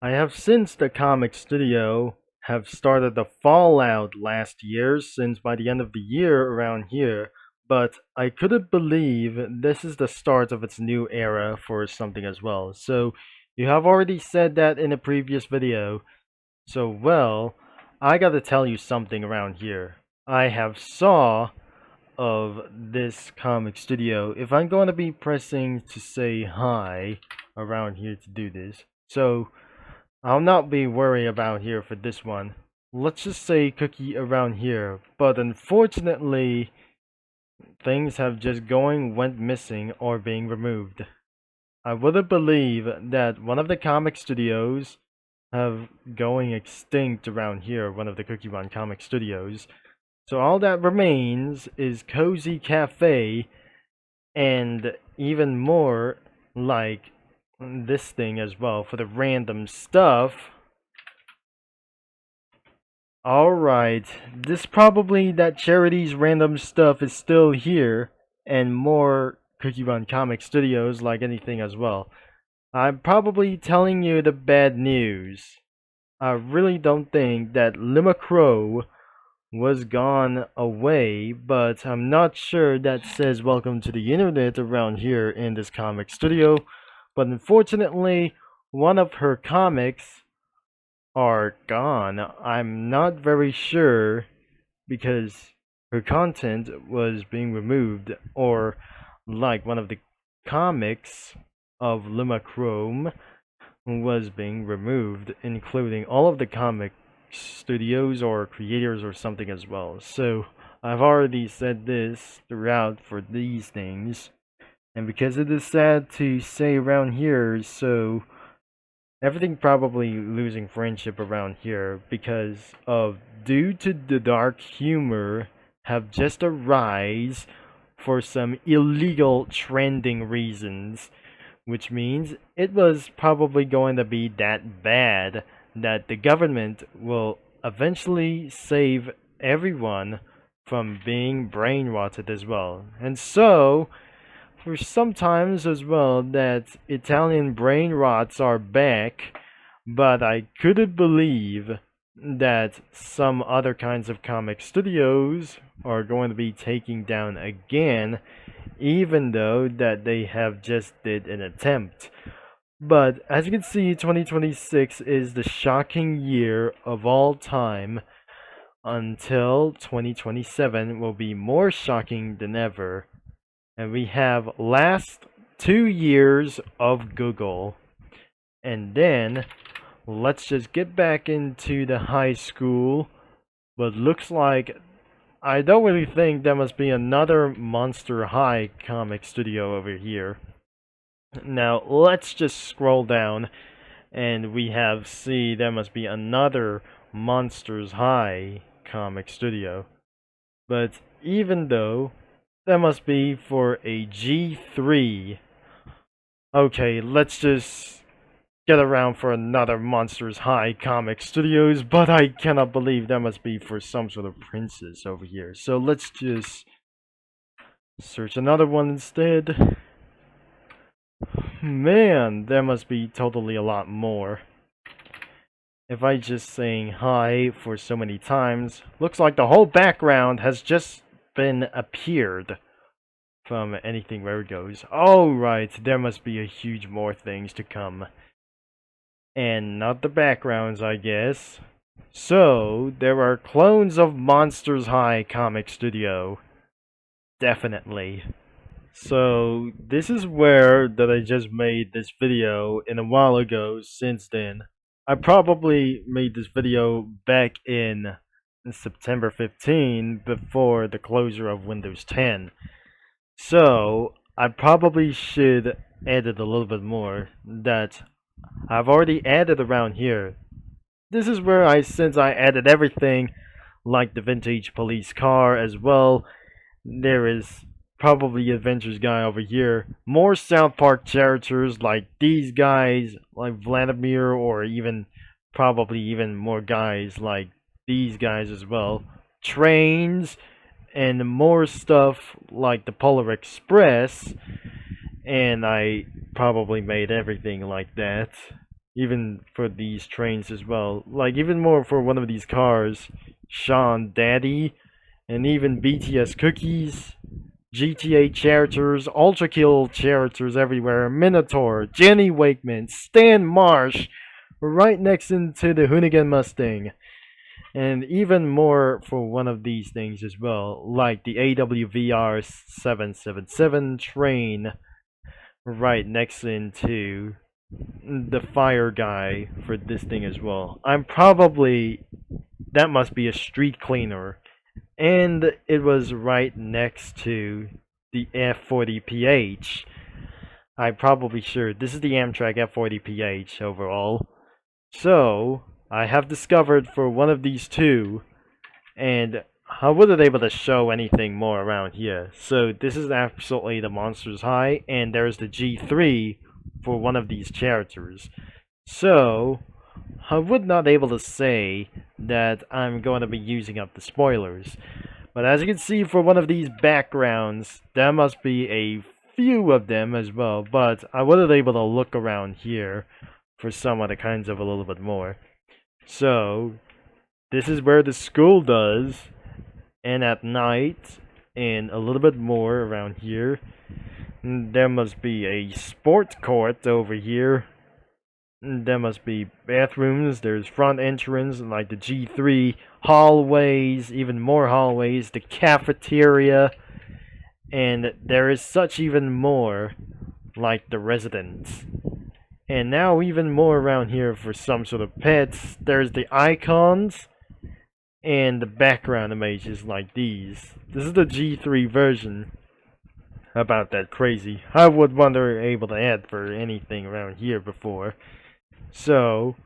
I have since the comic studio have started the fallout last year, since by the end of the year around here, but I couldn't believe this is the start of its new era for something as well. So you have already said that in a previous video. So well, I gotta tell you something around here. I have saw of this comic studio. If I'm going to be pressing to say hi around here to do this. So I'll not be worried about here for this one. Let's just say cookie around here. But unfortunately, things have just went missing or being removed. I wouldn't believe that one of the comic studios have going extinct around here, one of the Cookie Run comic studios. So all that remains is Cozy Cafe and even more like this thing as well for the random stuff. Alright, this probably that charity's random stuff is still here, and more Cookie Run Comic Studios like anything as well. I'm probably telling you the bad news. I really don't think that Lima Crow was gone away, but I'm not sure that says welcome to the internet around here in this comic studio. But unfortunately, one of her comics are gone. I'm not very sure because her content was being removed, or like one of the comics of Lima Chrome was being removed, including all of the comic studios or creators or something as well. So I've already said this throughout for these things, and because it is sad to say around here, so everything probably losing friendship around here because of due to the dark humor have just a rise for some illegal trending reasons, which means it was probably going to be that bad that the government will eventually save everyone from being brainwashed as well. And so for sometimes as well that Italian brain rots are back, but I couldn't believe that some other kinds of comic studios are going to be taking down again, even though that they have just did an attempt. But as you can see, 2026 is the shocking year of all time, until 2027 will be more shocking than ever. And we have last 2 years of Google. And then let's just get back into the high school. But looks like I don't really think there must be another Monster High comic studio over here. Now let's just scroll down and we have there must be another Monsters High comic studio. But even though that must be for a G3. Okay, let's just get around for another Monsters High comic studios, but I cannot believe that must be for some sort of princess over here. So let's just search another one instead. Man, there must be totally a lot more. If I just saying hi for so many times, looks like the whole background has just been appeared from anything where it goes. Alright, there must be a huge more things to come. And not the backgrounds, I guess. So, there are clones of Monsters High Comic Studio. Definitely. So, this is where that I just made this video in a while ago. Since then, I probably made this video back in September 15 before the closure of Windows 10. So I probably should edit a little bit more that I've already added around here. This is where since I added everything like the vintage police car as well. There is probably Adventures guy over here. More South Park characters like these guys, like Vladimir, or even probably even more guys like these guys as well. Trains and more stuff like the Polar Express, and I probably made everything like that. even for these trains as well. Like, even more for one of these cars, Sean Daddy, and even BTS cookies, GTA characters, Ultra Kill characters everywhere, Minotaur, Jenny Wakeman, Stan Marsh, right next into the Hoonigan Mustang. And even more for one of these things as well, like the AWVR 777 train right next into the fire guy for this thing as well. That must be a street cleaner. And it was right next to the F40PH. I'm probably sure this is the Amtrak F40PH overall. So, I have discovered for one of these two, and I wasn't able to show anything more around here. So, this is absolutely the Monsters High, and there's the G3 for one of these characters. So, I would not able to say that I'm going to be using up the spoilers. But as you can see for one of these backgrounds, there must be a few of them as well. But I wasn't able to look around here for some of the kinds of a little bit more. So, this is where the school does. And at night, and a little bit more around here. There must be a sports court over here. There must be bathrooms, there's front entrance, like the G3, hallways, even more hallways, the cafeteria, and there is such even more, like the residence. And now even more around here for some sort of pets, there's the icons, and the background images like these. This is the G3 version. About that crazy. I would wonder able to add for anything around here before. So,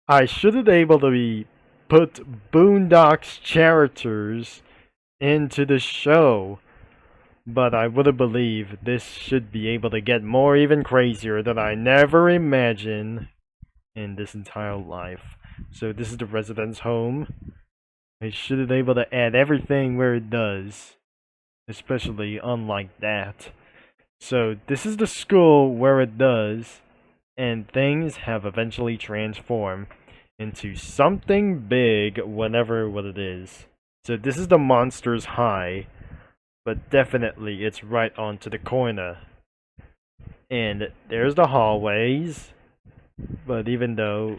I should have able to put Boondocks characters into the show, but I would have believed this should be able to get more even crazier than I never imagined in this entire life. So this is the residence home. I should have able to add everything where it does, especially unlike that. So this is the school where it does. And things have eventually transformed into something big, whatever what it is. So this is the Monsters High, but definitely it's right onto the corner. And there's the hallways, but even though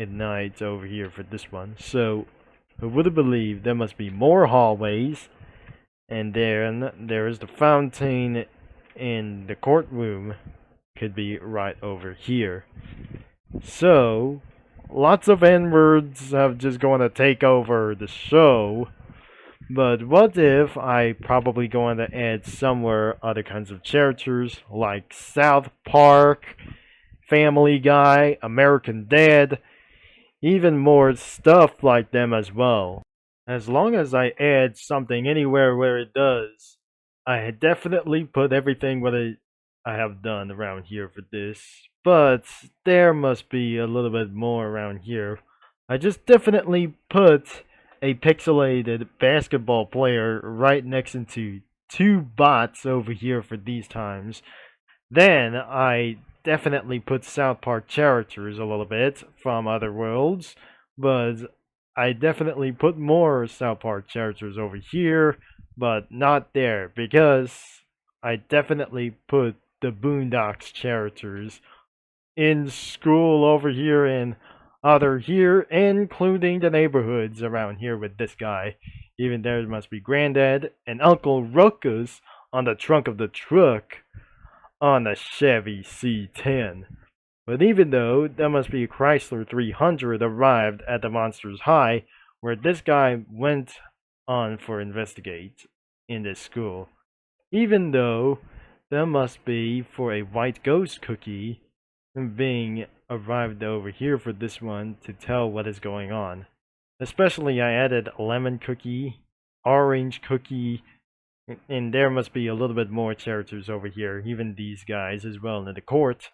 at night over here for this one. So who would have believed there must be more hallways, and then there is the fountain in the courtroom. Could be right over here. So, lots of N-words have just going to take over the show. But what if I probably going to add somewhere other kinds of characters like South Park, Family Guy, American Dad, even more stuff like them as well. As long as I add something anywhere where it does, I definitely put everything what I have done around here for this, but there must be a little bit more around here. I just definitely put a pixelated basketball player right next into two bots over here for these times. Then I definitely put South Park characters a little bit from other worlds, but I definitely put more South Park characters over here, but not there, because I definitely put the Boondocks characters in school over here and other here, including the neighborhoods around here with this guy. Even there must be Granddad and Uncle Ruckus on the trunk of the truck on a Chevy C10. But even though there must be a Chrysler 300 arrived at the Monsters High, where this guy went on for investigate in this school. Even though there must be for a white ghost cookie being arrived over here for this one to tell what is going on. Especially I added lemon cookie, orange cookie, and there must be a little bit more characters over here, even these guys as well in the court.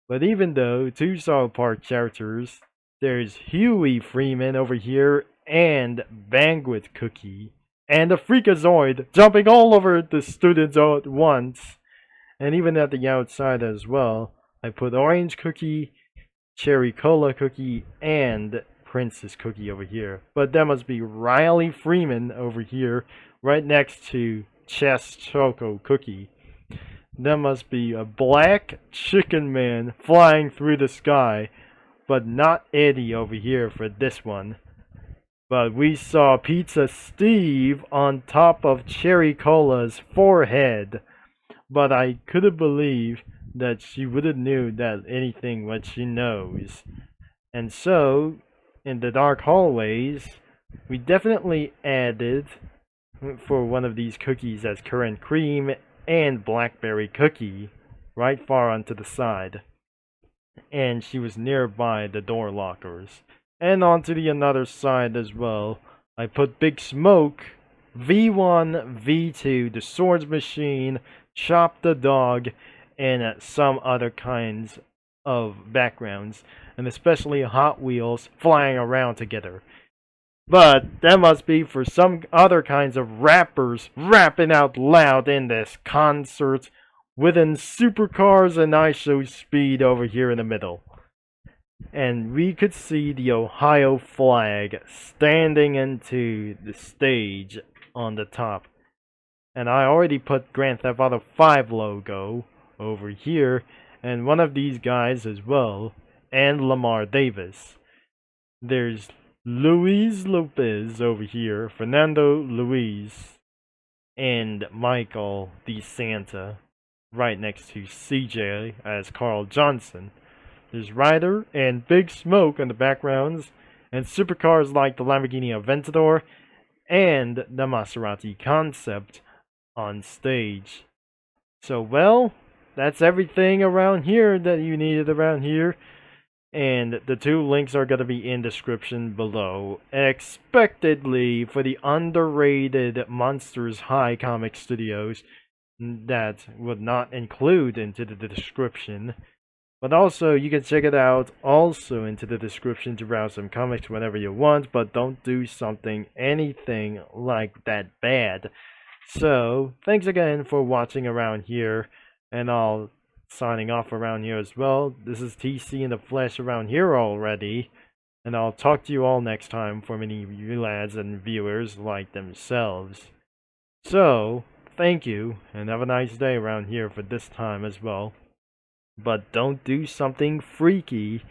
But even though two South Park characters, there's Huey Freeman over here and Banquet Cookie and the Freakazoid jumping all over the students at once. And even at the outside as well. I put orange cookie, cherry cola cookie, and princess cookie over here. But that must be Riley Freeman over here, right next to Chess Choco cookie. That must be a black chicken man flying through the sky, but not Eddie over here for this one. But we saw Pizza Steve on top of Cherry Cola's forehead. But I couldn't believe that she would have knew that anything what she knows. And so, in the dark hallways, we definitely added for one of these cookies as currant cream and blackberry cookie right far onto the side. And she was nearby the door lockers. And onto the another side as well, I put Big Smoke, V1, V2, the Swords Machine, Chop the Dog, and some other kinds of backgrounds, and especially Hot Wheels flying around together. But that must be for some other kinds of rappers rapping out loud in this concert within supercars and ISO speed over here in the middle. And we could see the Ohio flag standing into the stage on the top. And I already put Grand Theft Auto 5 logo over here, and one of these guys as well, and Lamar Davis. There's Luis Lopez over here, Fernando Luis, and Michael DeSanta, right next to CJ as Carl Johnson. There's Ryder and Big Smoke in the backgrounds, and supercars like the Lamborghini Aventador and the Maserati Concept on stage. So, well, that's everything around here that you needed around here. And the two links are going to be in description below. Expectedly for the underrated Monsters High Comic Studios that would not include into the description. But also, you can check it out also into the description to browse some comics whenever you want, but don't do anything like that bad. So, thanks again for watching around here, and I'll signing off around here as well. This is TC in the flesh around here already, and I'll talk to you all next time for many of you lads and viewers like themselves. So, thank you, and have a nice day around here for this time as well. But don't do something freaky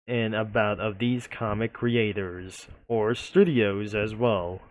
in about of these comic creators or studios as well.